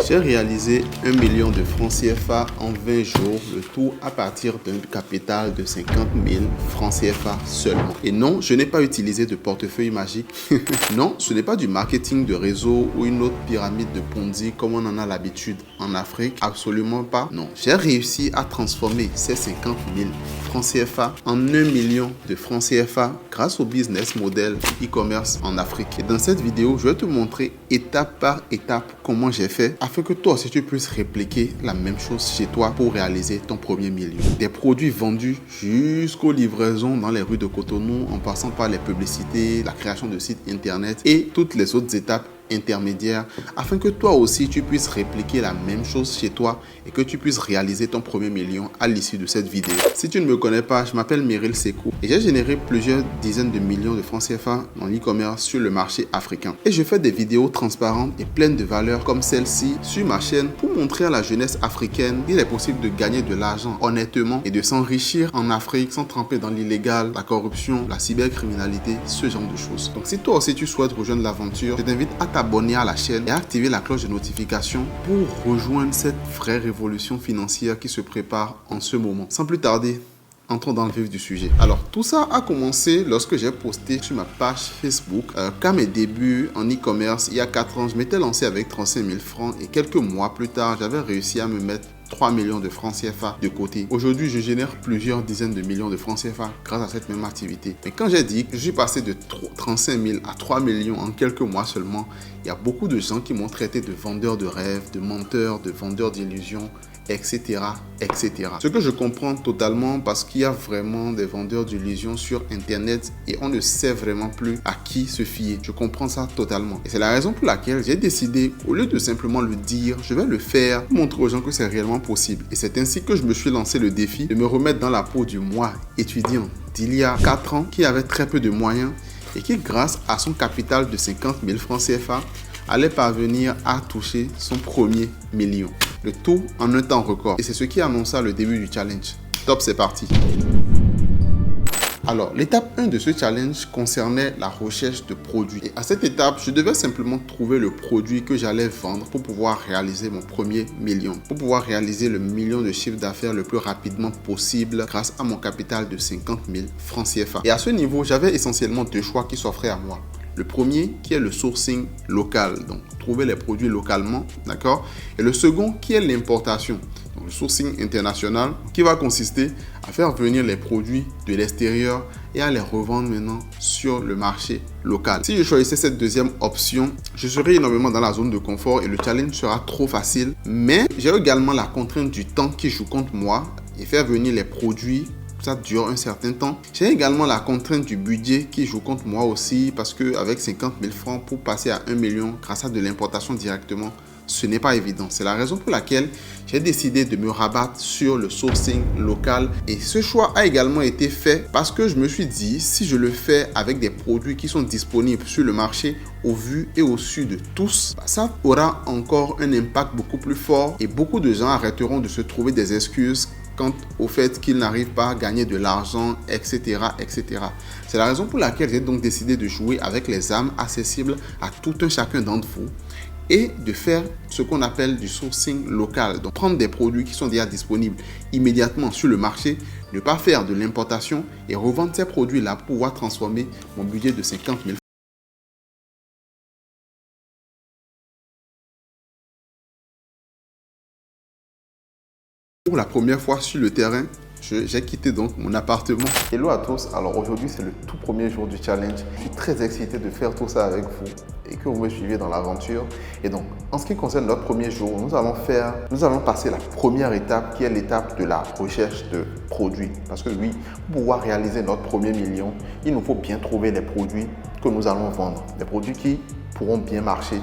J'ai réalisé 1 million de francs CFA en 20 jours, le tout à partir d'un capital de 50 000 francs CFA seulement. Et non, je n'ai pas utilisé de portefeuille magique. Non, ce n'est pas du marketing de réseau ou une autre pyramide de Ponzi comme on en a l'habitude en Afrique. Absolument pas. Non, j'ai réussi à transformer ces 50 000 francs CFA en 1 million de francs CFA grâce au business model e-commerce en Afrique. Et dans cette vidéo, je vais te montrer étape par étape comment j'ai fait afin que toi aussi tu puisses répliquer la même chose chez toi pour réaliser ton premier million. Des produits vendus jusqu'aux livraisons dans les rues de Cotonou en passant par les publicités, la création de sites internet et toutes les autres étapes intermédiaire afin que toi aussi tu puisses répliquer la même chose chez toi et que tu puisses réaliser ton premier million à l'issue de cette vidéo. Si tu ne me connais pas, je m'appelle Meryl Sekou et j'ai généré plusieurs dizaines de millions de francs CFA dans l'e-commerce sur le marché africain. Et je fais des vidéos transparentes et pleines de valeur comme celle-ci sur ma chaîne pour montrer à la jeunesse africaine qu'il est possible de gagner de l'argent honnêtement et de s'enrichir en Afrique sans tremper dans l'illégal, la corruption, la cybercriminalité, ce genre de choses. Donc si toi aussi tu souhaites rejoindre l'aventure, je t'invite à t'abonner à la chaîne et activer la cloche de notification pour rejoindre cette vraie révolution financière qui se prépare en ce moment. Sans plus tarder, entrons dans le vif du sujet. Alors, tout ça a commencé lorsque j'ai posté sur ma page Facebook qu'à mes débuts en e-commerce, il y a 4 ans, je m'étais lancé avec 35 000 francs et quelques mois plus tard, j'avais réussi à me mettre 3 millions de francs CFA de côté. Aujourd'hui, je génère plusieurs dizaines de millions de francs CFA grâce à cette même activité. Mais quand j'ai dit que je suis passé de 35 000 à 3 millions en quelques mois seulement, il y a beaucoup de gens qui m'ont traité de vendeur de rêves, de menteur, de vendeur d'illusions, etc., etc. Ce que je comprends totalement parce qu'il y a vraiment des vendeurs d'illusions sur Internet et on ne sait vraiment plus à qui se fier. Je comprends ça totalement. Et c'est la raison pour laquelle j'ai décidé, au lieu de simplement le dire, je vais le faire pour montrer aux gens que c'est réellement possible. Et c'est ainsi que je me suis lancé le défi de me remettre dans la peau du moi étudiant d'il y a 4 ans qui avait très peu de moyens et qui, grâce à son capital de 50 000 francs CFA, allait parvenir à toucher son premier million. Le tout en un temps record. Et c'est ce qui annonça le début du challenge. Top, c'est parti. Alors, l'étape 1 de ce challenge concernait la recherche de produits. Et à cette étape, je devais simplement trouver le produit que j'allais vendre pour pouvoir réaliser mon premier million. Pour pouvoir réaliser le million de chiffre d'affaires le plus rapidement possible grâce à mon capital de 50 000 francs CFA. Et à ce niveau, j'avais essentiellement 2 choix qui s'offraient à moi. Le premier qui est le sourcing local, donc trouver les produits localement, d'accord? Et le second qui est l'importation, donc le sourcing international qui va consister à faire venir les produits de l'extérieur et à les revendre maintenant sur le marché local. Si je choisissais cette deuxième option, je serais énormément dans la zone de confort et le challenge sera trop facile. Mais j'ai également la contrainte du temps qui joue contre moi et faire venir les produits. Ça dure un certain temps. J'ai également la contrainte du budget qui joue contre moi aussi parce qu'avec 50 000 francs pour passer à 1 million grâce à de l'importation directement, ce n'est pas évident. C'est la raison pour laquelle j'ai décidé de me rabattre sur le sourcing local. Et ce choix a également été fait parce que je me suis dit, si je le fais avec des produits qui sont disponibles sur le marché au vu et au su de tous, ça aura encore un impact beaucoup plus fort et beaucoup de gens arrêteront de se trouver des excuses quant au fait qu'ils n'arrivent pas à gagner de l'argent, etc., etc. C'est la raison pour laquelle j'ai donc décidé de jouer avec les armes accessibles à tout un chacun d'entre vous et de faire ce qu'on appelle du sourcing local. Donc, prendre des produits qui sont déjà disponibles immédiatement sur le marché, ne pas faire de l'importation et revendre ces produits-là pour pouvoir transformer mon budget de 50 000 pour la première fois sur le terrain. J'ai quitté donc mon appartement. Hello à tous, alors aujourd'hui c'est le tout premier jour du challenge. Je suis très excité de faire tout ça avec vous et que vous me suiviez dans l'aventure. Et donc, en ce qui concerne notre premier jour, nous allons passer la première étape qui est l'étape de la recherche de produits. Parce que oui, pour pouvoir réaliser notre premier million, il nous faut bien trouver les produits que nous allons vendre. Des produits qui pourront bien marcher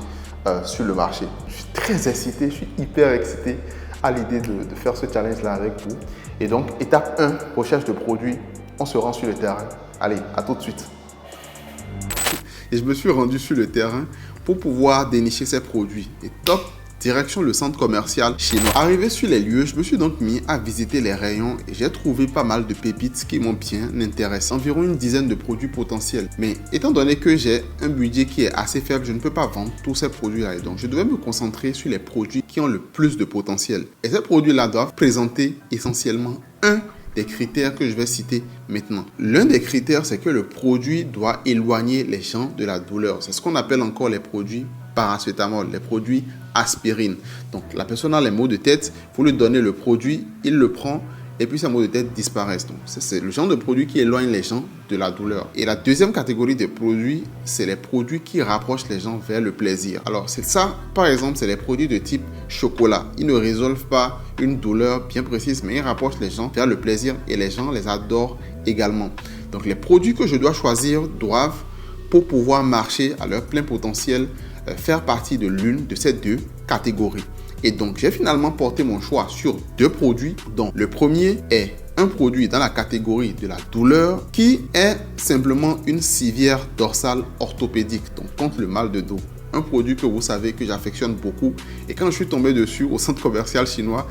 sur le marché. Je suis très excité, je suis hyper excité à l'idée de faire ce challenge-là avec vous. Et donc, étape 1, recherche de produits. On se rend sur le terrain. Allez, à tout de suite. Et je me suis rendu sur le terrain pour pouvoir dénicher ces produits. Et top, Direction le centre commercial chinois. Arrivé sur les lieux, je me suis donc mis à visiter les rayons et j'ai trouvé pas mal de pépites qui m'ont bien intéressé. Environ une dizaine de produits potentiels. Mais étant donné que j'ai un budget qui est assez faible, je ne peux pas vendre tous ces produits-là. Et donc, je devais me concentrer sur les produits qui ont le plus de potentiel. Et ces produits-là doivent présenter essentiellement un des critères que je vais citer maintenant. L'un des critères, c'est que le produit doit éloigner les gens de la douleur. C'est ce qu'on appelle encore les produits paracétamol, les produits aspirine. Donc, la personne a les maux de tête, vous lui donnez le produit, il le prend et puis ses maux de tête disparaissent. Donc, c'est le genre de produit qui éloigne les gens de la douleur. Et la deuxième catégorie de produits, c'est les produits qui rapprochent les gens vers le plaisir. Alors, c'est ça, par exemple, c'est les produits de type chocolat. Ils ne résolvent pas une douleur bien précise, mais ils rapprochent les gens vers le plaisir et les gens les adorent également. Donc, les produits que je dois choisir doivent, pour pouvoir marcher à leur plein potentiel, faire partie de l'une de ces deux catégories. Et donc, j'ai finalement porté mon choix sur deux produits, dont le premier est un produit dans la catégorie de la douleur qui est simplement une civière dorsale orthopédique, donc contre le mal de dos. Un produit que vous savez que j'affectionne beaucoup. Et quand je suis tombé dessus au centre commercial chinois,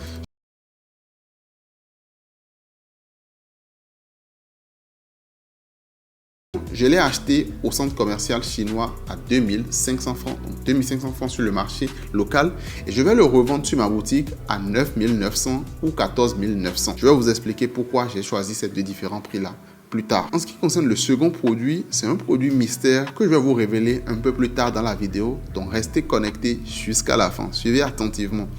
je l'ai acheté au centre commercial chinois à 2500 francs, donc 2500 francs sur le marché local et je vais le revendre sur ma boutique à 9900 ou 14900. Je vais vous expliquer pourquoi j'ai choisi ces deux différents prix-là plus tard. En ce qui concerne le second produit, c'est un produit mystère que je vais vous révéler un peu plus tard dans la vidéo, donc restez connectés jusqu'à la fin, suivez attentivement.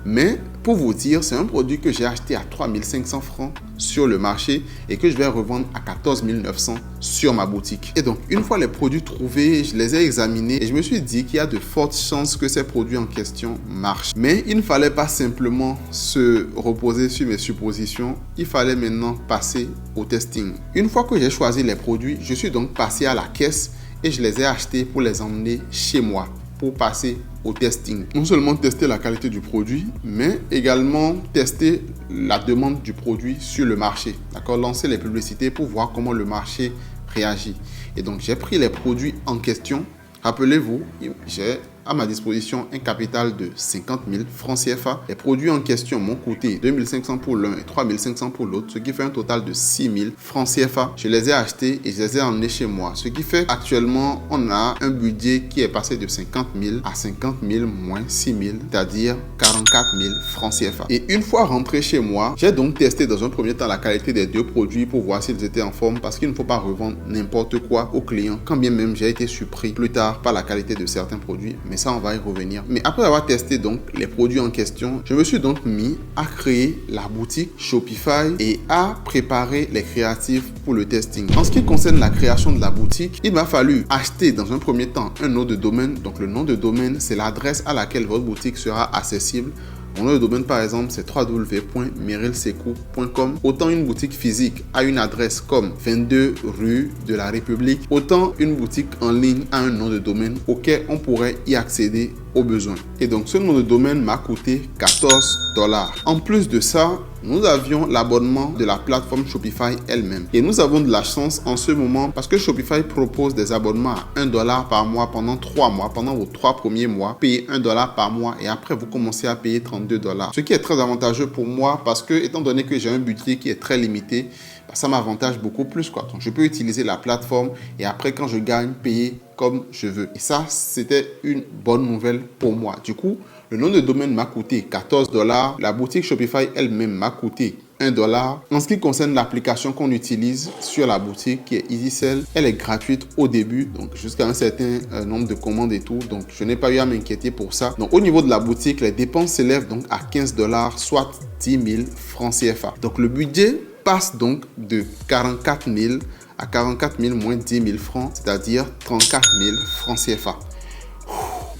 Mais pour vous dire, c'est un produit que j'ai acheté à 3500 francs sur le marché et que je vais revendre à 14 900 sur ma boutique. Et donc, une fois les produits trouvés, je les ai examinés et je me suis dit qu'il y a de fortes chances que ces produits en question marchent. Mais il ne fallait pas simplement se reposer sur mes suppositions, il fallait maintenant passer au testing. Une fois que j'ai choisi les produits, je suis donc passé à la caisse et je les ai achetés pour les emmener chez moi, pour passer au testing. Non seulement tester la qualité du produit, mais également tester la demande du produit sur le marché. D'accord? Lancer les publicités pour voir comment le marché réagit. Et donc, j'ai pris les produits en question. Rappelez-vous, j'ai à ma disposition un capital de 50 000 francs CFA. Les produits en question m'ont coûté 2500 pour l'un et 3500 pour l'autre, ce qui fait un total de 6 000 francs CFA. Je les ai achetés et je les ai emmenés chez moi. Ce qui fait actuellement, on a un budget qui est passé de 50 000 à 50 000 moins 6 000, c'est-à-dire 44 000 francs CFA. Et une fois rentré chez moi, j'ai donc testé dans un premier temps la qualité des deux produits pour voir s'ils étaient en forme parce qu'il ne faut pas revendre n'importe quoi aux clients, quand bien même j'ai été surpris plus tard par la qualité de certains produits. Mais ça, on va y revenir. Mais après avoir testé donc les produits en question, je me suis donc mis à créer la boutique Shopify et à préparer les créatifs pour le testing. En ce qui concerne la création de la boutique, il m'a fallu acheter dans un premier temps un nom de domaine. Donc le nom de domaine, c'est l'adresse à laquelle votre boutique sera accessible. Mon nom de domaine, par exemple, c'est www.merylsekou.com. Autant une boutique physique a une adresse comme 22 rue de la République, autant une boutique en ligne a un nom de domaine auquel on pourrait y accéder au besoin. Et donc, ce nom de domaine m'a coûté 14 $. En plus de ça, nous avions l'abonnement de la plateforme Shopify elle-même. Et nous avons de la chance en ce moment parce que Shopify propose des abonnements à 1 $ par mois pendant 3 mois. Pendant vos 3 premiers mois, payez 1 $ par mois et après, vous commencez à payer 32 $. Ce qui est très avantageux pour moi parce que, étant donné que j'ai un budget qui est très limité, ça m'avantage beaucoup plus, quoi. Donc, je peux utiliser la plateforme et après, quand je gagne, payer comme je veux. Et ça, c'était une bonne nouvelle pour moi. Du coup, le nom de domaine m'a coûté 14 $. La boutique Shopify elle-même m'a coûté 1 $. En ce qui concerne l'application qu'on utilise sur la boutique qui est EasySell, elle est gratuite au début, donc jusqu'à un certain nombre de commandes et tout. Donc, je n'ai pas eu à m'inquiéter pour ça. Donc, au niveau de la boutique, les dépenses s'élèvent donc à 15 $, soit 10 000 francs CFA. Donc, le budget passe donc de 44 000 à 44 000 moins 10 000 francs, c'est-à-dire 34 000 francs CFA.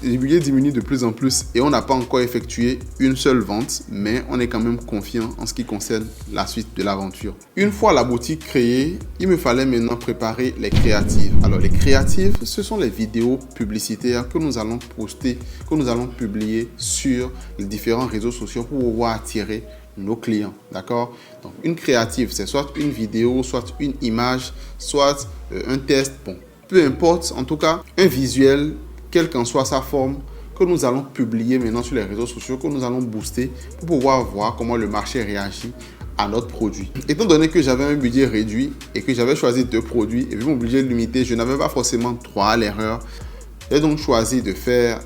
Le budget diminue de plus en plus et on n'a pas encore effectué une seule vente, mais on est quand même confiant en ce qui concerne la suite de l'aventure. Une fois la boutique créée, il me fallait maintenant préparer les créatives. Alors les créatives, ce sont les vidéos publicitaires que nous allons poster, que nous allons publier sur les différents réseaux sociaux pour pouvoir attirer nos clients, d'accord? Donc une créative, c'est soit une vidéo, soit une image, soit un test, bon, peu importe, en tout cas un visuel, quelle qu'en soit sa forme, que nous allons publier maintenant sur les réseaux sociaux, que nous allons booster pour pouvoir voir comment le marché réagit à notre produit. Étant donné que j'avais un budget réduit et que j'avais choisi 2 produits et vu mon budget limité, je n'avais pas forcément droit à l'erreur. J'ai donc choisi de faire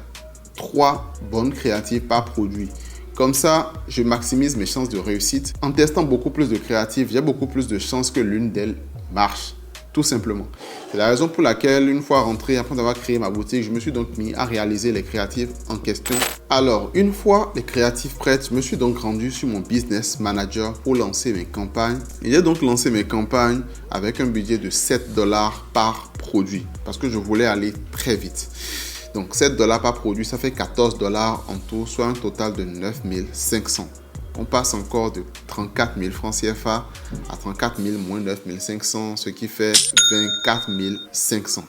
3 bonnes créatives par produit. Comme ça, je maximise mes chances de réussite. En testant beaucoup plus de créatives, j'ai beaucoup plus de chances que l'une d'elles marche. Tout simplement. C'est la raison pour laquelle, une fois rentré, après avoir créé ma boutique, je me suis donc mis à réaliser les créatives en question. Alors, une fois les créatives prêtes, je me suis donc rendu sur mon business manager pour lancer mes campagnes. Et j'ai donc lancé mes campagnes avec un budget de 7 $ par produit parce que je voulais aller très vite. Donc, 7 $ par produit, ça fait 14 $ en tout, soit un total de 9 500. On passe encore de 34 000 francs CFA à 34 000 moins 9 500, ce qui fait 24 500,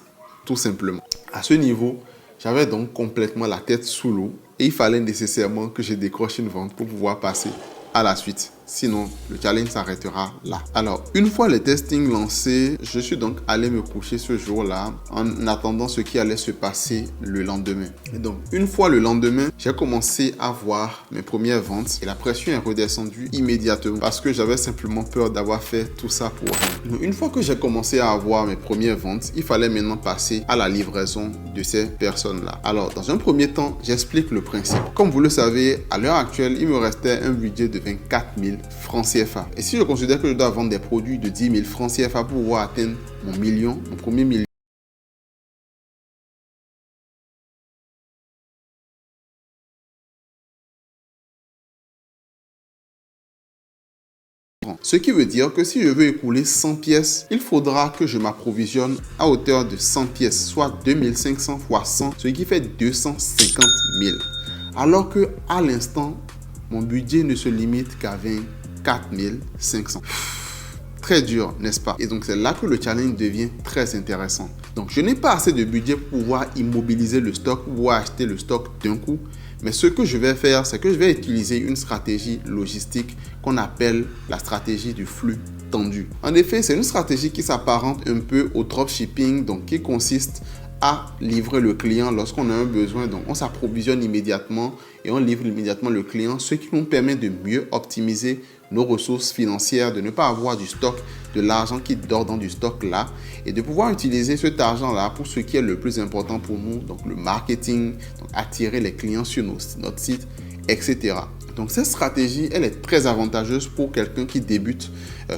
tout simplement. À ce niveau, j'avais donc complètement la tête sous l'eau et il fallait nécessairement que je décroche une vente pour pouvoir passer à la suite. Sinon, le challenge s'arrêtera là. Alors, une fois les testings lancés, je suis donc allé me coucher ce jour-là en attendant ce qui allait se passer le lendemain. Et donc, une fois le lendemain, j'ai commencé à voir mes premières ventes et la pression est redescendue immédiatement parce que j'avais simplement peur d'avoir fait tout ça pour rien. Donc, une fois que j'ai commencé à avoir mes premières ventes, il fallait maintenant passer à la livraison de ces personnes-là. Alors, dans un premier temps, j'explique le principe. Comme vous le savez, à l'heure actuelle, il me restait un budget de 24 000 francs CFA. Et si je considère que je dois vendre des produits de 10 000 francs CFA pour pouvoir atteindre mon million, mon premier million, ce qui veut dire que si je veux écouler 100 pièces, il faudra que je m'approvisionne à hauteur de 100 pièces, soit 2500 fois 100, ce qui fait 250 000. Alors que à l'instant, mon budget ne se limite qu'à 24 500. Très dur, n'est-ce pas? Et donc, c'est là que le challenge devient très intéressant. Donc, je n'ai pas assez de budget pour pouvoir immobiliser le stock ou acheter le stock d'un coup. Mais ce que je vais faire, c'est que je vais utiliser une stratégie logistique qu'on appelle la stratégie du flux tendu. En effet, c'est une stratégie qui s'apparente un peu au dropshipping, donc qui consiste à livrer le client lorsqu'on a un besoin. Donc, on s'approvisionne immédiatement et on livre immédiatement le client, ce qui nous permet de mieux optimiser nos ressources financières, de ne pas avoir du stock, de l'argent qui dort dans du stock là et de pouvoir utiliser cet argent là pour ce qui est le plus important pour nous, donc le marketing, donc attirer les clients sur notre site, etc. Donc cette stratégie, elle est très avantageuse pour quelqu'un qui débute,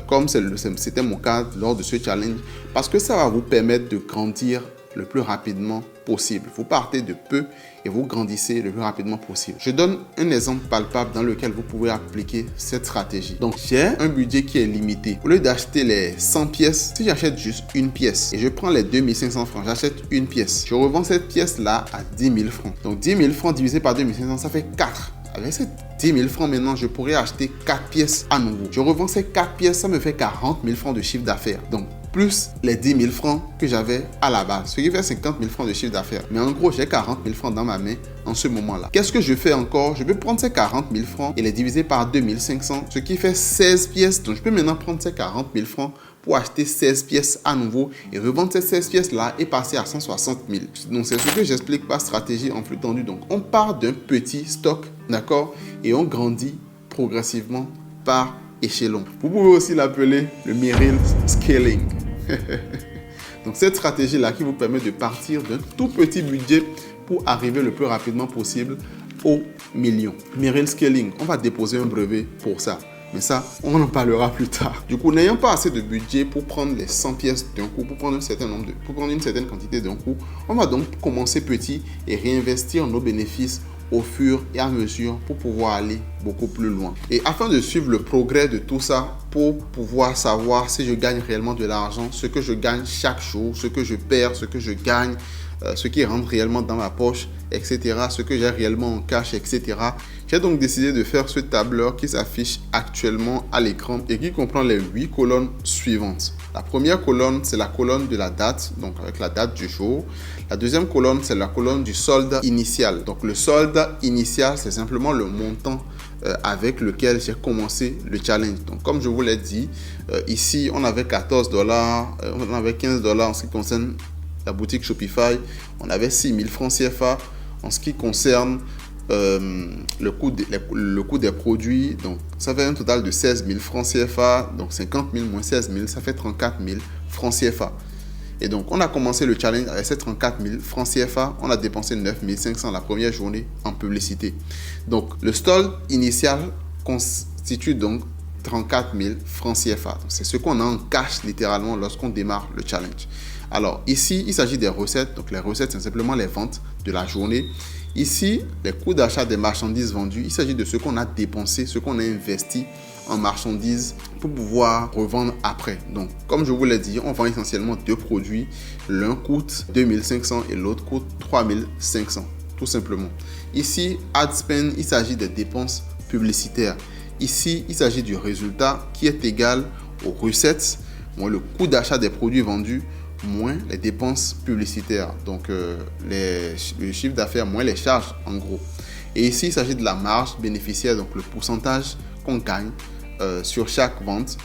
comme c'était mon cas lors de ce challenge, parce que ça va vous permettre de grandir le plus rapidement possible. Vous partez de peu et vous grandissez le plus rapidement possible. Je donne un exemple palpable dans lequel vous pouvez appliquer cette stratégie. Donc, j'ai un budget qui est limité. Au lieu d'acheter les 100 pièces, si j'achète juste une pièce et je prends les 2500 francs, j'achète une pièce. Je revends cette pièce-là à 10 000 francs. Donc, 10 000 francs divisé par 2500, ça fait 4. Avec ces 10 000 francs maintenant, je pourrais acheter 4 pièces à nouveau. Je revends ces 4 pièces, ça me fait 40 000 francs de chiffre d'affaires. Donc, plus les 10 000 francs que j'avais à la base, ce qui fait 50 000 francs de chiffre d'affaires. Mais en gros, j'ai 40 000 francs dans ma main en ce moment-là. Qu'est-ce que je fais encore? Je peux prendre ces 40 000 francs et les diviser par 2500, ce qui fait 16 pièces. Donc, je peux maintenant prendre ces 40 000 francs pour acheter 16 pièces à nouveau et revendre ces 16 pièces-là et passer à 160 000. Donc, c'est ce que j'explique par stratégie en flux tendu. Donc, on part d'un petit stock, d'accord? Et on grandit progressivement par échelon. Vous pouvez aussi l'appeler le Merrill Scaling. Donc, cette stratégie-là qui vous permet de partir d'un tout petit budget pour arriver le plus rapidement possible au million. Merrill Scaling, on va déposer un brevet pour ça. Mais ça, on en parlera plus tard. Du coup, n'ayant pas assez de budget pour prendre les 100 pièces d'un coup, pour prendre une certaine quantité d'un coup, on va donc commencer petit et réinvestir nos bénéfices au fur et à mesure pour pouvoir aller beaucoup plus loin. Et afin de suivre le progrès de tout ça, pour pouvoir savoir si je gagne réellement de l'argent, ce que je gagne chaque jour, ce que je perds, ce que je gagne, ce qui rentre réellement dans ma poche, etc., ce que j'ai réellement en cash, etc. J'ai donc décidé de faire ce tableur qui s'affiche actuellement à l'écran et qui comprend les 8 colonnes suivantes. La première colonne, c'est la colonne de la date, donc avec la date du jour. La deuxième colonne, c'est la colonne du solde initial. Donc le solde initial, c'est simplement le montant avec lequel j'ai commencé le challenge. Donc comme je vous l'ai dit, ici on avait 14 $, on avait 15 $ en ce qui concerne la boutique Shopify, on avait 6 000 francs CFA, En ce qui concerne le coût des produits, donc ça fait un total de 16 000 francs CFA, donc 50 000 moins 16 000, ça fait 34 000 francs CFA. Et donc, on a commencé le challenge avec ces 34 000 francs CFA. On a dépensé 9 500 la première journée en publicité. Donc, le solde initial constitue donc 34 000 francs CFA. C'est ce qu'on a en cash littéralement lorsqu'on démarre le challenge. Alors, ici, il s'agit des recettes. Donc, les recettes, c'est simplement les ventes de la journée. Ici, les coûts d'achat des marchandises vendues, il s'agit de ce qu'on a dépensé, ce qu'on a investi en marchandises pour pouvoir revendre après. Donc, comme je vous l'ai dit, on vend essentiellement deux produits. L'un coûte 2500 et l'autre coûte 3500, tout simplement. Ici, ad spend, il s'agit des dépenses publicitaires. Ici, il s'agit du résultat qui est égal aux recettes, moins le coût d'achat des produits vendus, moins les dépenses publicitaires, donc le chiffre d'affaires moins les charges en gros. Et ici, il s'agit de la marge bénéficiaire, donc le pourcentage qu'on gagne sur chaque vente.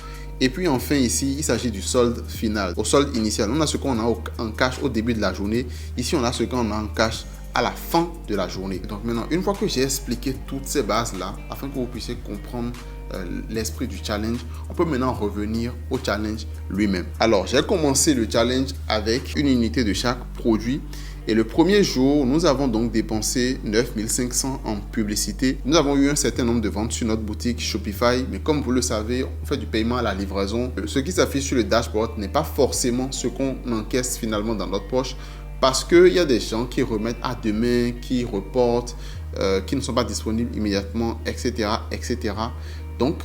Et puis enfin ici, il s'agit du solde final. Au solde initial, on a ce qu'on a en cash au début de la journée. Ici, on a ce qu'on a en cash à la fin de la journée. Donc maintenant, une fois que j'ai expliqué toutes ces bases-là, afin que vous puissiez comprendre l'esprit du challenge, on peut maintenant revenir au challenge lui-même. Alors, j'ai commencé le challenge avec une unité de chaque produit. Et le premier jour, nous avons donc dépensé 9 500 en publicité. Nous avons eu un certain nombre de ventes sur notre boutique Shopify. Mais comme vous le savez, on fait du paiement à la livraison. Ce qui s'affiche sur le dashboard n'est pas forcément ce qu'on encaisse finalement dans notre poche. Parce qu'il y a des gens qui remettent à demain, qui reportent, qui ne sont pas disponibles immédiatement, etc., etc. Donc,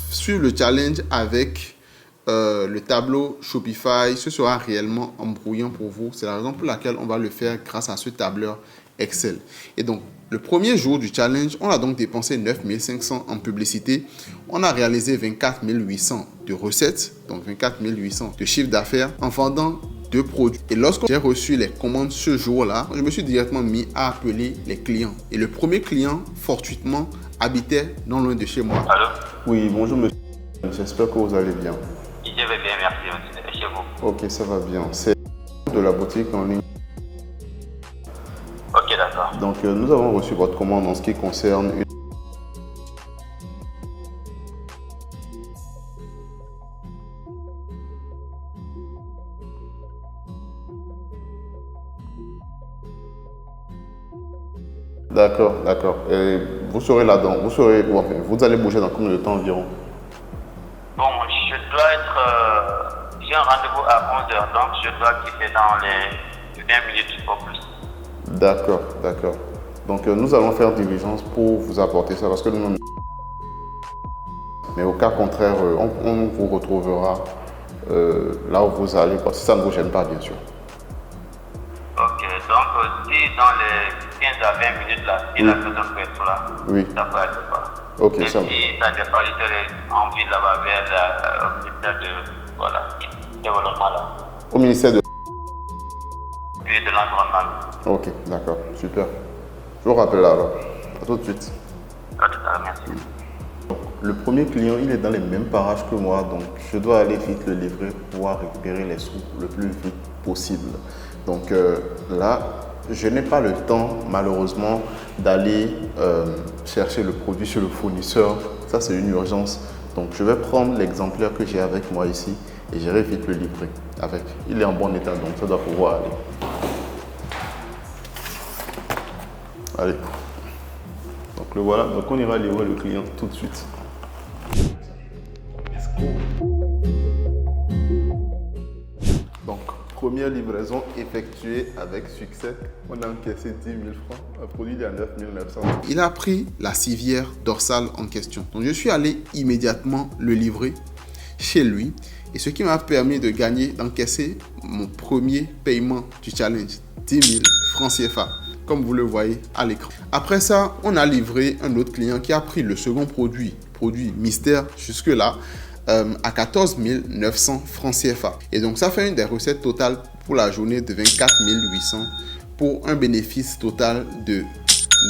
sur le challenge avec le tableau Shopify, ce sera réellement embrouillant pour vous. C'est la raison pour laquelle on va le faire grâce à ce tableur Excel. Et donc, le premier jour du challenge, on a donc dépensé 9 500 en publicité. On a réalisé 24 800 de recettes, donc 24 800 de chiffre d'affaires en vendant deux produits. Et lorsque j'ai reçu les commandes ce jour-là, je me suis directement mis à appeler les clients. Et le premier client, fortuitement, habitait non loin de chez moi. Allô? Oui, bonjour monsieur. J'espère que vous allez bien. Je vais bien, merci monsieur. Et chez vous? Ok, ça va bien. C'est de la boutique en ligne. Ok, d'accord. Donc, nous avons reçu votre commande en ce qui concerne une... D'accord, d'accord. Et vous serez là-dedans. Vous allez bouger dans combien de temps environ? Bon, je dois être... j'ai un rendez-vous à 11h, donc je dois quitter dans les 20 minutes au plus. D'accord, d'accord. Donc, nous allons faire diligence pour vous apporter ça parce que nous... Mais au cas contraire, on vous retrouvera là où vous allez, si ça ne vous gêne pas, bien sûr. Ok, donc si dans les 15 à 20 minutes là, si la personne peut être là, oui, ça peut être pas. Ok, et ça si ça dépend, je serai en ville là-bas vers le ministère de développement là. Au ministère de... Oui, de l'environnement. Ok, d'accord, super. Je vous rappelle alors. À tout de suite. À tout à l'heure, merci. Le premier client, il est dans les mêmes parages que moi, donc je dois aller vite le livrer pour pouvoir récupérer les sous le plus vite possible. Donc là, je n'ai pas le temps, malheureusement, d'aller chercher le produit chez le fournisseur. Ça, c'est une urgence. Donc, je vais prendre l'exemplaire que j'ai avec moi ici et j'irai vite le livrer avec. Il est en bon état, donc ça doit pouvoir aller. Allez. Donc, le voilà. Donc, on ira livrer le client tout de suite. Donc, première livraison effectuée avec succès. On a encaissé 10 000 francs, un produit de 9 900. Il a pris la civière dorsale en question. Donc, je suis allé immédiatement le livrer chez lui. Et ce qui m'a permis de gagner, d'encaisser mon premier paiement du challenge, 10 000 francs CFA, comme vous le voyez à l'écran. Après ça, on a livré un autre client qui a pris le second produit mystère jusque-là, à 14 900 francs CFA. Et donc, ça fait une des recettes totales pour la journée de 24 800 pour un bénéfice total de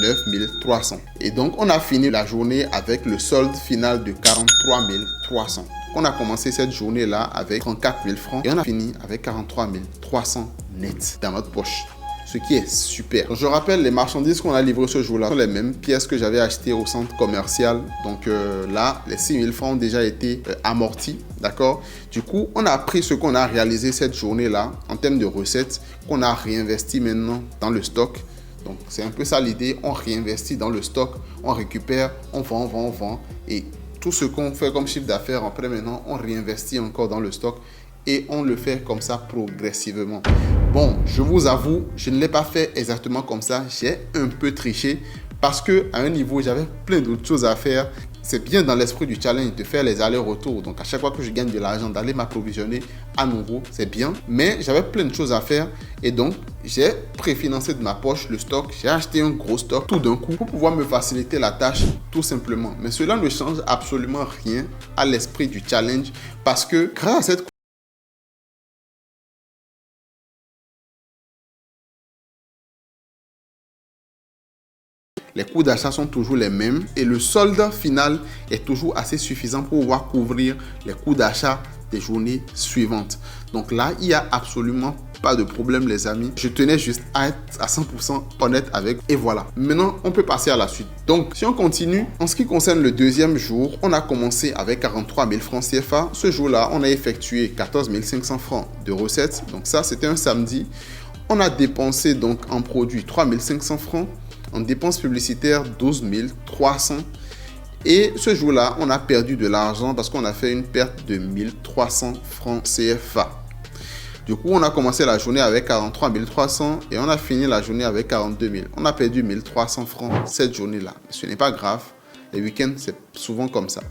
9 300. Et donc, on a fini la journée avec le solde final de 43 300. On a commencé cette journée-là avec 34 000 francs et on a fini avec 43 300 net dans notre poche. ce qui est super. Donc, je rappelle, les marchandises qu'on a livrées ce jour-là sont les mêmes pièces que j'avais achetées au centre commercial. Donc là, les 6 000 francs ont déjà été amortis, d'accord? Du coup, on a pris ce qu'on a réalisé cette journée-là en termes de recettes qu'on a réinvesti maintenant dans le stock. Donc, c'est un peu ça l'idée. On réinvestit dans le stock, on récupère, on vend. Et tout ce qu'on fait comme chiffre d'affaires, après maintenant, on réinvestit encore dans le stock et on le fait comme ça progressivement. Bon, je vous avoue, je ne l'ai pas fait exactement comme ça. J'ai un peu triché parce qu'à un niveau, j'avais plein d'autres choses à faire. C'est bien dans l'esprit du challenge de faire les allers-retours. Donc, à chaque fois que je gagne de l'argent, d'aller m'approvisionner à nouveau, c'est bien. Mais j'avais plein de choses à faire. Et donc, j'ai préfinancé de ma poche le stock. J'ai acheté un gros stock tout d'un coup pour pouvoir me faciliter la tâche tout simplement. Mais cela ne change absolument rien à l'esprit du challenge parce que grâce à cette les coûts d'achat sont toujours les mêmes et le solde final est toujours assez suffisant pour pouvoir couvrir les coûts d'achat des journées suivantes. Donc là, il n'y a absolument pas de problème les amis. Je tenais juste à être à 100% honnête avec et voilà. Maintenant, on peut passer à la suite. Donc, si on continue, en ce qui concerne le deuxième jour, on a commencé avec 43 000 francs CFA. Ce jour-là, on a effectué 14 500 francs de recettes. Donc ça, c'était un samedi. On a dépensé donc en produits 3 500 francs. En dépenses publicitaires, 12 300. Et ce jour-là, on a perdu de l'argent parce qu'on a fait une perte de 1300 francs CFA. Du coup, on a commencé la journée avec 43 300 et on a fini la journée avec 42 000. On a perdu 1300 francs cette journée-là. Ce n'est pas grave. Les week-ends, c'est souvent comme ça.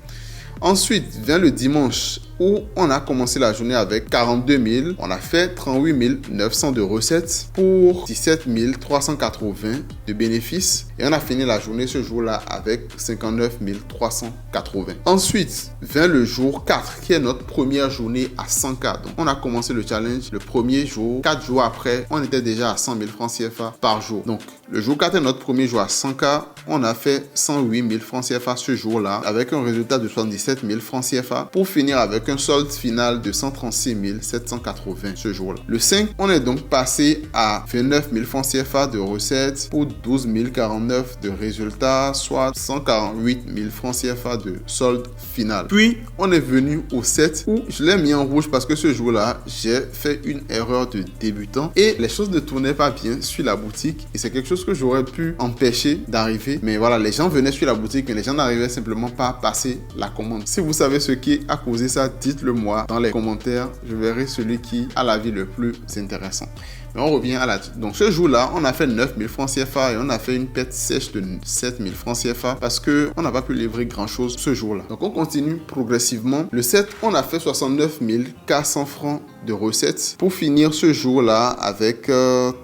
Ensuite, vient le dimanche où on a commencé la journée avec 42 000. On a fait 38 900 de recettes pour 17 380 de bénéfices. Et on a fini la journée ce jour-là avec 59 380. Ensuite, vient le jour 4 qui est notre première journée à 100K. Donc, on a commencé le challenge le premier jour. 4 jours après, on était déjà à 100 000 francs CFA par jour. Donc, le jour 4 est notre premier jour à 100K. On a fait 108 000 francs CFA ce jour-là avec un résultat de 77 000 francs CFA pour finir avec un solde final de 136 780 ce jour-là. Le 5, on est donc passé à 29 000 francs CFA de recettes pour 12 049 de résultats, soit 148 000 francs CFA de solde final. Puis, on est venu au 7 où je l'ai mis en rouge parce que ce jour-là, j'ai fait une erreur de débutant et les choses ne tournaient pas bien sur la boutique et c'est quelque chose que j'aurais pu empêcher d'arriver. Mais voilà, les gens venaient sur la boutique mais les gens n'arrivaient simplement pas à passer la commande. Si vous savez ce qui a causé ça, dites-le moi dans les commentaires. Je verrai celui qui a l'avis le plus intéressant. Mais on revient à la... Donc ce jour-là, on a fait 9 000 francs CFA et on a fait une perte sèche de 7 000 francs CFA parce qu'on n'a pas pu livrer grand-chose ce jour-là. Donc on continue progressivement. Le 7, on a fait 69 400 francs de recettes pour finir ce jour-là avec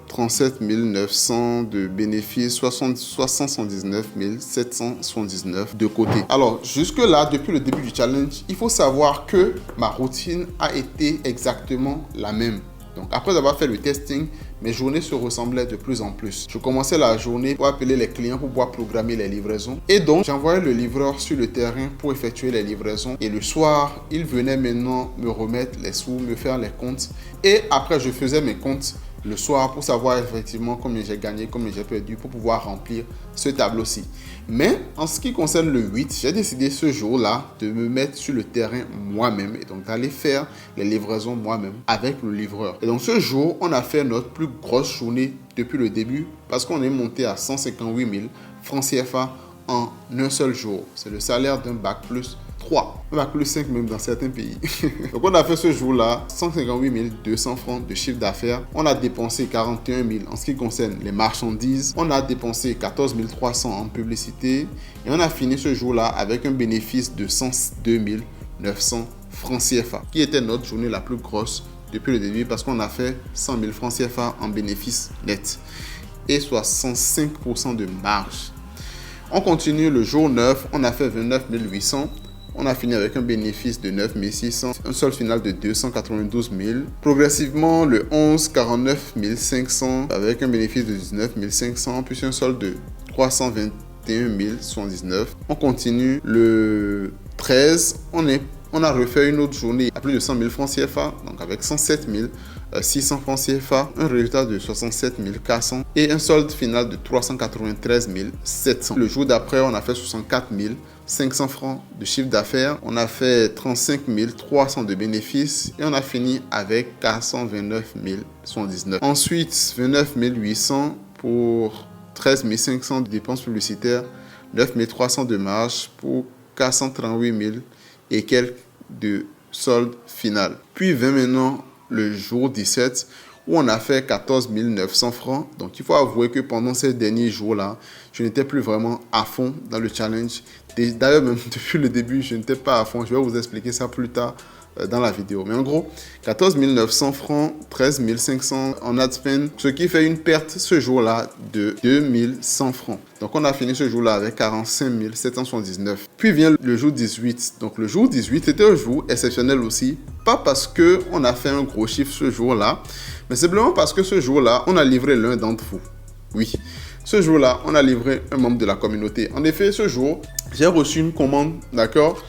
37 900 de bénéfices, 79 779 de côté. Alors jusque-là, depuis le début du challenge, il faut savoir que ma routine a été exactement la même. Donc, après avoir fait le testing, mes journées se ressemblaient de plus en plus. Je commençais la journée pour appeler les clients pour pouvoir programmer les livraisons. Et donc, j'envoyais le livreur sur le terrain pour effectuer les livraisons. Et le soir, il venait maintenant me remettre les sous, me faire les comptes. Et après, je faisais mes comptes le soir pour savoir effectivement combien j'ai gagné, combien j'ai perdu pour pouvoir remplir ce tableau-ci. Mais en ce qui concerne le 8, j'ai décidé ce jour-là de me mettre sur le terrain moi-même et donc d'aller faire les livraisons moi-même avec le livreur. Et donc ce jour, on a fait notre plus grosse journée depuis le début parce qu'on est monté à 158 000 francs CFA en un seul jour. C'est le salaire d'un bac plus 3, un bac plus 5 même dans certains pays. Donc on a fait ce jour-là 158 200 francs de chiffre d'affaires. On a dépensé 41 000 en ce qui concerne les marchandises. On a dépensé 14 300 en publicité. Et on a fini ce jour-là avec un bénéfice de 102 900 francs CFA, qui était notre journée la plus grosse depuis le début parce qu'on a fait 100 000 francs CFA en bénéfice net et 65% de marge. On continue le jour 9, on a fait 29 800. On a fini avec un bénéfice de 9 600, un solde final de 292 000. Progressivement, le 11, 49 500 avec un bénéfice de 19 500, puis un solde de 321 079. On continue le 13, on on a refait une autre journée à plus de 100 000 francs CFA, donc avec 107 600 francs CFA, un résultat de 67 400 et un solde final de 393 700. Le jour d'après, on a fait 64 500 francs de chiffre d'affaires, on a fait 35 300 de bénéfices et on a fini avec 429 119. Ensuite, 29 800 pour 13 500 de dépenses publicitaires, 9 300 de marge pour 438 000 et quelques de solde final. Puis 20 maintenant, le jour 17, où on a fait 14 900 francs. Donc, il faut avouer que pendant ces derniers jours-là, je n'étais plus vraiment à fond dans le challenge. D'ailleurs, même depuis le début, je n'étais pas à fond. Je vais vous expliquer ça plus tard dans la vidéo. Mais en gros, 14 900 francs, 13 500 en ad spend, ce qui fait une perte ce jour-là de 2100 francs. Donc, on a fini ce jour-là avec 45 779. Puis vient le jour 18. Donc, le jour 18 était un jour exceptionnel aussi. Pas parce qu'on a fait un gros chiffre ce jour-là, mais simplement parce que ce jour-là, on a livré l'un d'entre vous. Oui, ce jour-là, on a livré un membre de la communauté. En effet, ce jour, j'ai reçu une commande, d'accord?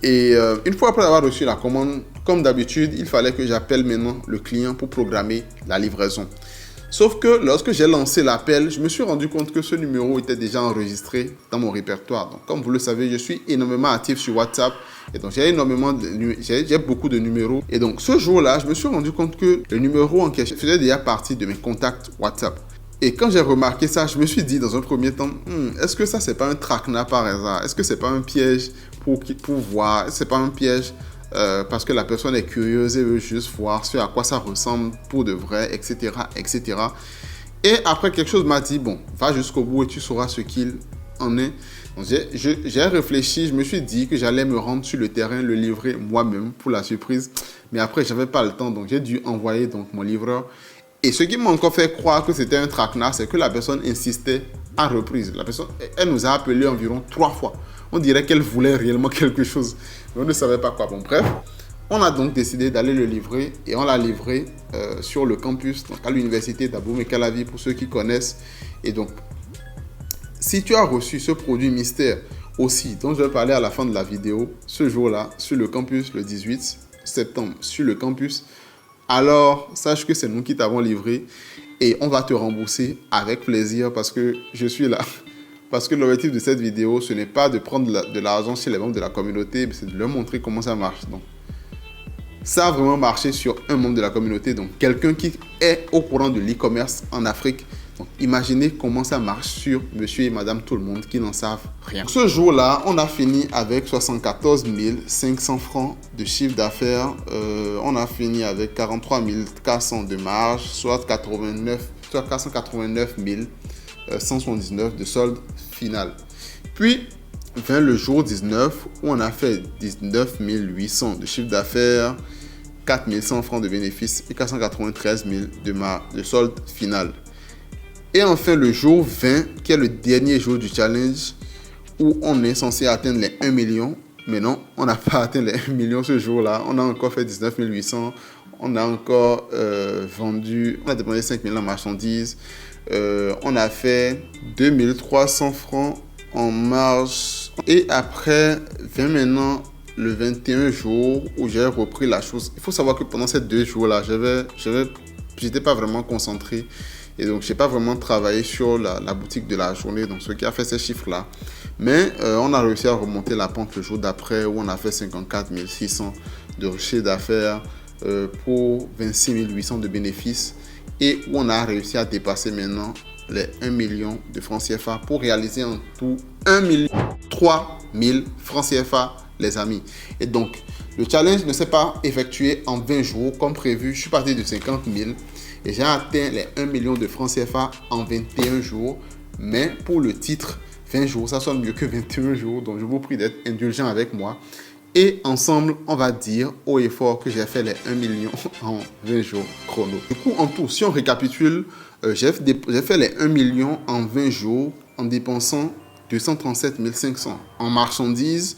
Et une fois après avoir reçu la commande, comme d'habitude, il fallait que j'appelle maintenant le client pour programmer la livraison. Sauf que lorsque j'ai lancé l'appel, je me suis rendu compte que ce numéro était déjà enregistré dans mon répertoire. Donc, comme vous le savez, je suis énormément actif sur WhatsApp. Et donc, j'ai beaucoup de numéros. Et donc, ce jour-là, je me suis rendu compte que le numéro en question faisait déjà partie de mes contacts WhatsApp. Et quand j'ai remarqué ça, je me suis dit dans un premier temps, est-ce que ça, c'est pas un traquenard par hasard? Est-ce que c'est pas un piège pour voir? C'est pas un piège parce que la personne est curieuse et veut juste voir ce à quoi ça ressemble pour de vrai, etc., etc. Et après, quelque chose m'a dit, bon, va jusqu'au bout et tu sauras ce qu'il en est. Donc, j'ai réfléchi, je me suis dit que j'allais me rendre sur le terrain, le livrer moi-même pour la surprise. Mais après, je n'avais pas le temps, donc j'ai dû envoyer donc, mon livreur. Et ce qui m'a encore fait croire que c'était un traquenard, c'est que la personne insistait à reprise. La personne, elle nous a appelé environ 3 fois. On dirait qu'elle voulait réellement quelque chose, mais on ne savait pas quoi. Bon, bref, on a donc décidé d'aller le livrer et on l'a livré sur le campus, donc à l'université d'Abomey-Calavi pour ceux qui connaissent. Et donc, si tu as reçu ce produit mystère aussi, dont je vais parler à la fin de la vidéo, ce jour-là, sur le campus, le 18 septembre, sur le campus, alors sache que c'est nous qui t'avons livré et on va te rembourser avec plaisir parce que je suis là. Parce que l'objectif de cette vidéo, ce n'est pas de prendre de l'argent chez les membres de la communauté, mais c'est de leur montrer comment ça marche. Donc, ça a vraiment marché sur un membre de la communauté, donc quelqu'un qui est au courant de l'e-commerce en Afrique. Donc, imaginez comment ça marche sur monsieur et madame tout le monde qui n'en savent rien. Ce jour-là, on a fini avec 74 500 francs de chiffre d'affaires. On a fini avec 43 400 de marge, soit 489 179 de solde final. Puis, vint le jour 19 où on a fait 19 800 de chiffre d'affaires, 4 100 francs de bénéfices et 493 000 de solde final. Et enfin, le jour 20, qui est le dernier jour du challenge, où on est censé atteindre les 1 million. Mais non, on n'a pas atteint les 1 million ce jour-là. On a encore fait 19 800. On a encore vendu, on a dépensé 5 000 en marchandises. On a fait 2300 francs en marge. Et après, vient maintenant le 21 jour où j'ai repris la chose. Il faut savoir que pendant ces 2 jours-là, j'étais pas vraiment concentré. Et donc, je n'ai pas vraiment travaillé sur la boutique de la journée, donc ce qui a fait ces chiffres-là. Mais on a réussi à remonter la pente le jour d'après où on a fait 54 600 de chiffre d'affaires pour 26 800 de bénéfices et où on a réussi à dépasser maintenant les 1 million de francs CFA pour réaliser en tout 3 000 francs CFA, les amis. Et donc, le challenge ne s'est pas effectué en 20 jours comme prévu. Je suis parti de 50 000. Et j'ai atteint les 1 million de francs CFA en 21 jours. Mais pour le titre, 20 jours, ça sonne mieux que 21 jours. Donc, je vous prie d'être indulgent avec moi. Et ensemble, on va dire haut et fort que j'ai fait les 1 million en 20 jours chrono. Du coup, en tout, si on récapitule, j'ai fait les 1 million en 20 jours en dépensant 237 500 en marchandises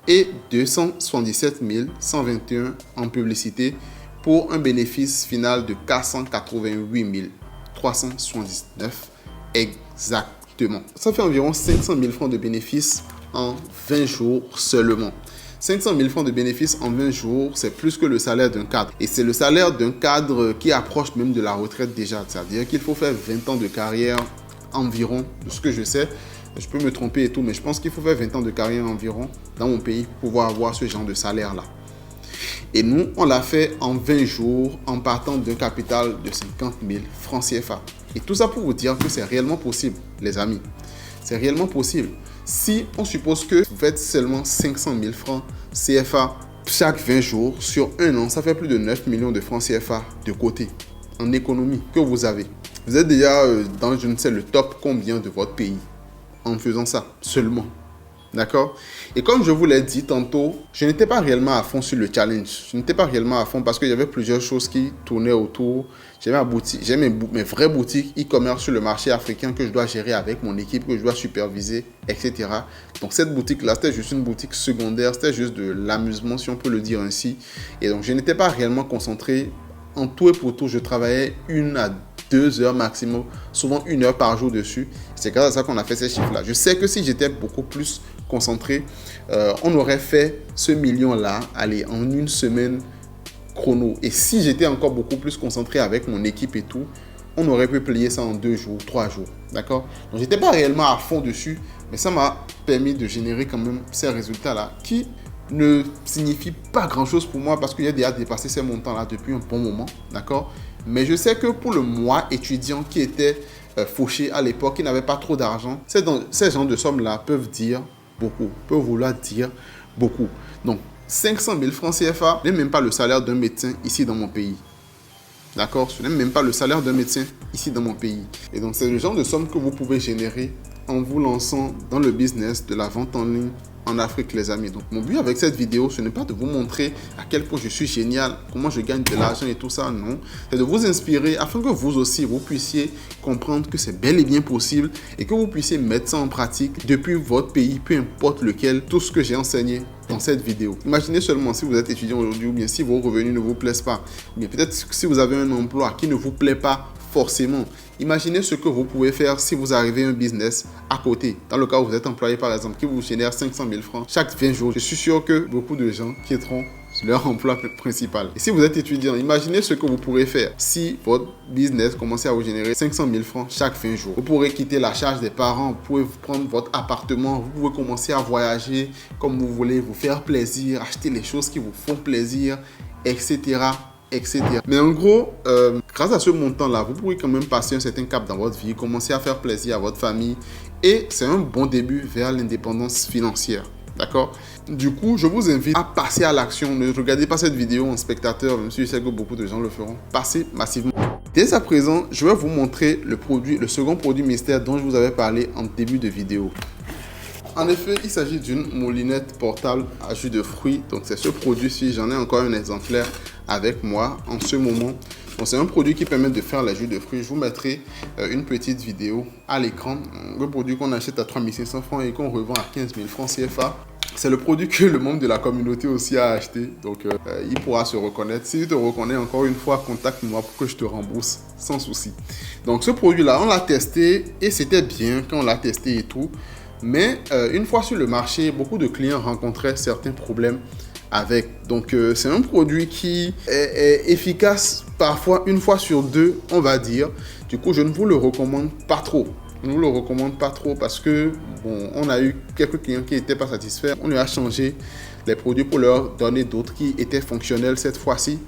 et 277 121 en publicité, pour un bénéfice final de 488 379 exactement. Ça fait environ 500 000 francs de bénéfices en 20 jours seulement. 500 000 francs de bénéfices en 20 jours, c'est plus que le salaire d'un cadre. Et c'est le salaire d'un cadre qui approche même de la retraite déjà. C'est-à-dire qu'il faut faire 20 ans de carrière environ, de ce que je sais. Je peux me tromper et tout, mais je pense qu'il faut faire 20 ans de carrière environ dans mon pays pour pouvoir avoir ce genre de salaire-là. Et nous, on l'a fait en 20 jours en partant d'un capital de 50 000 francs CFA. Et tout ça pour vous dire que c'est réellement possible, les amis. C'est réellement possible. Si on suppose que vous faites seulement 500 000 francs CFA chaque 20 jours sur un an, ça fait plus de 9 millions de francs CFA de côté en économie que vous avez. Vous êtes déjà dans, je ne sais, le top combien de votre pays en faisant ça seulement. D'accord? Et comme je vous l'ai dit tantôt, je n'étais pas réellement à fond sur le challenge. Je n'étais pas réellement à fond parce qu'il y avait plusieurs choses qui tournaient autour. J'ai mes vraies boutiques e-commerce sur le marché africain que je dois gérer avec mon équipe, que je dois superviser, etc. Donc cette boutique-là, c'était juste une boutique secondaire. C'était juste de l'amusement, si on peut le dire ainsi. Et donc, je n'étais pas réellement concentré. En tout et pour tout, je travaillais 1 à 2 heures maximum, souvent 1 heure par jour dessus. C'est grâce à ça qu'on a fait ces chiffres-là. Je sais que si j'étais beaucoup plus concentré, on aurait fait ce million-là, allez, en 1 semaine chrono. Et si j'étais encore beaucoup plus concentré avec mon équipe et tout, on aurait pu plier ça en 2 jours, 3 jours. D'accord? Donc, j'étais pas réellement à fond dessus, mais ça m'a permis de générer quand même ces résultats-là qui ne signifient pas grand-chose pour moi parce qu'il y a déjà dépassé ces montants-là depuis un bon moment. D'accord? Mais je sais que pour le moi étudiant qui était fauché à l'époque, qui n'avait pas trop d'argent, ces genres de sommes-là peuvent dire beaucoup, peuvent vouloir dire beaucoup. Donc, 500 000 francs CFA n'est même pas le salaire d'un médecin ici dans mon pays. D'accord? Ce n'est même pas le salaire d'un médecin ici dans mon pays. Et donc, c'est le genre de somme que vous pouvez générer en vous lançant dans le business de la vente en ligne en Afrique, les amis. Donc, mon but avec cette vidéo, ce n'est pas de vous montrer à quel point je suis génial, comment je gagne de l'argent et tout ça, non. C'est de vous inspirer afin que vous aussi, vous puissiez comprendre que c'est bel et bien possible et que vous puissiez mettre ça en pratique depuis votre pays, peu importe lequel, tout ce que j'ai enseigné dans cette vidéo. Imaginez seulement si vous êtes étudiant aujourd'hui ou bien si vos revenus ne vous plaisent pas, ou bien peut-être si vous avez un emploi qui ne vous plaît pas forcément. Imaginez ce que vous pouvez faire si vous arrivez à un business à côté. Dans le cas où vous êtes employé par exemple, qui vous génère 500 000 francs chaque 20 jours. Je suis sûr que beaucoup de gens quitteront leur emploi principal. Et si vous êtes étudiant, imaginez ce que vous pourrez faire si votre business commençait à vous générer 500 000 francs chaque 20 jours. Vous pourrez quitter la charge des parents, vous pouvez prendre votre appartement, vous pouvez commencer à voyager comme vous voulez, vous faire plaisir, acheter les choses qui vous font plaisir, etc. etc. Mais en gros, grâce à ce montant-là, vous pourrez quand même passer un certain cap dans votre vie, commencer à faire plaisir à votre famille et c'est un bon début vers l'indépendance financière. D'accord? Du coup, je vous invite à passer à l'action. Ne regardez pas cette vidéo en spectateur, même si je sais que beaucoup de gens le feront. Passez massivement. Dès à présent, je vais vous montrer le second produit mystère dont je vous avais parlé en début de vidéo. En effet, il s'agit d'une moulinette portable à jus de fruits. Donc, c'est ce produit-ci. J'en ai encore un exemplaire avec moi en ce moment. Donc, c'est un produit qui permet de faire la jus de fruits. Je vous mettrai une petite vidéo à l'écran. Le produit qu'on achète à 3 500 francs et qu'on revend à 15 000 francs CFA. C'est le produit que le membre de la communauté aussi a acheté. Donc, il pourra se reconnaître. S'il te reconnaît encore une fois, contacte-moi pour que je te rembourse sans souci. Donc, ce produit-là, on l'a testé et c'était bien quand on l'a testé et tout. Mais une fois sur le marché, beaucoup de clients rencontraient certains problèmes avec. Donc, c'est un produit qui est efficace parfois 1 fois sur 2, on va dire. Du coup, je ne vous le recommande pas trop. Je ne vous le recommande pas trop parce que, bon, on a eu quelques clients qui n'étaient pas satisfaits. On lui a changé les produits pour leur donner d'autres qui étaient fonctionnels cette fois-ci.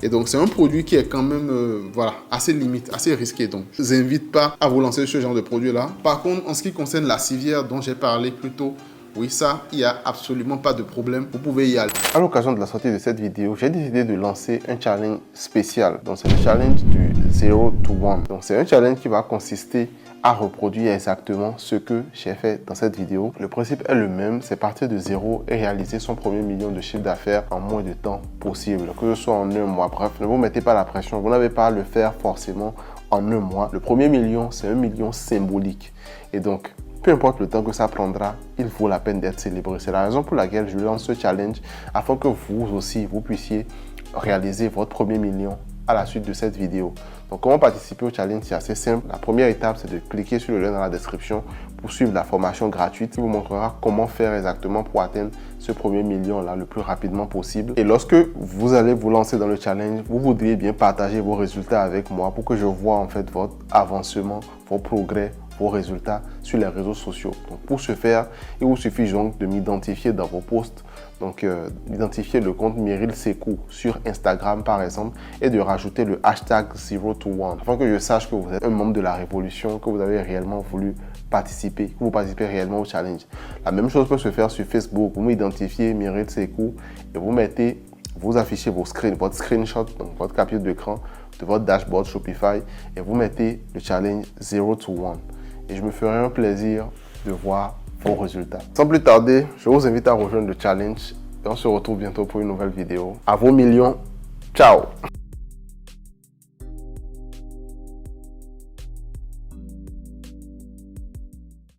Et donc, c'est un produit qui est quand même, voilà, assez limite, assez risqué. Donc, je ne vous invite pas à vous lancer ce genre de produit-là. Par contre, en ce qui concerne la civière dont j'ai parlé plus tôt, oui, ça, il n'y a absolument pas de problème. Vous pouvez y aller. À l'occasion de la sortie de cette vidéo, j'ai décidé de lancer un challenge spécial. Donc, c'est le challenge du 0 to 1. Donc, c'est un challenge qui va consister à reproduire exactement ce que j'ai fait dans cette vidéo. Le principe est le même, c'est partir de zéro et réaliser son premier million de chiffre d'affaires en moins de temps possible, que ce soit en 1 mois. Bref, ne vous mettez pas la pression, vous n'avez pas à le faire forcément en 1 mois. Le premier million, c'est un million symbolique. Et donc, peu importe le temps que ça prendra, il vaut la peine d'être célébré. C'est la raison pour laquelle je lance ce challenge, afin que vous aussi, vous puissiez réaliser votre premier million à la suite de cette vidéo. Donc, comment participer au challenge? C'est assez simple. La première étape, c'est de cliquer sur le lien dans la description pour suivre la formation gratuite qui vous montrera comment faire exactement pour atteindre ce premier million-là le plus rapidement possible. Et lorsque vous allez vous lancer dans le challenge, vous voudriez bien partager vos résultats avec moi pour que je vois en fait votre avancement, vos progrès, vos résultats sur les réseaux sociaux. Donc, pour ce faire, il vous suffit donc de m'identifier dans vos posts. Donc, d'identifier le compte Meryl Sekou sur Instagram, par exemple, et de rajouter le hashtag 0to1 afin que je sache que vous êtes un membre de la révolution, que vous avez réellement voulu participer, que vous participez réellement au challenge. La même chose peut se faire sur Facebook. Vous m'identifiez Meryl Sekou et vous affichez votre screenshot, donc votre capture d'écran de votre dashboard Shopify et vous mettez le challenge 0to1. Et je me ferai un plaisir de voir vos résultats. Sans plus tarder, je vous invite à rejoindre le challenge et on se retrouve bientôt pour une nouvelle vidéo. À vos millions, ciao!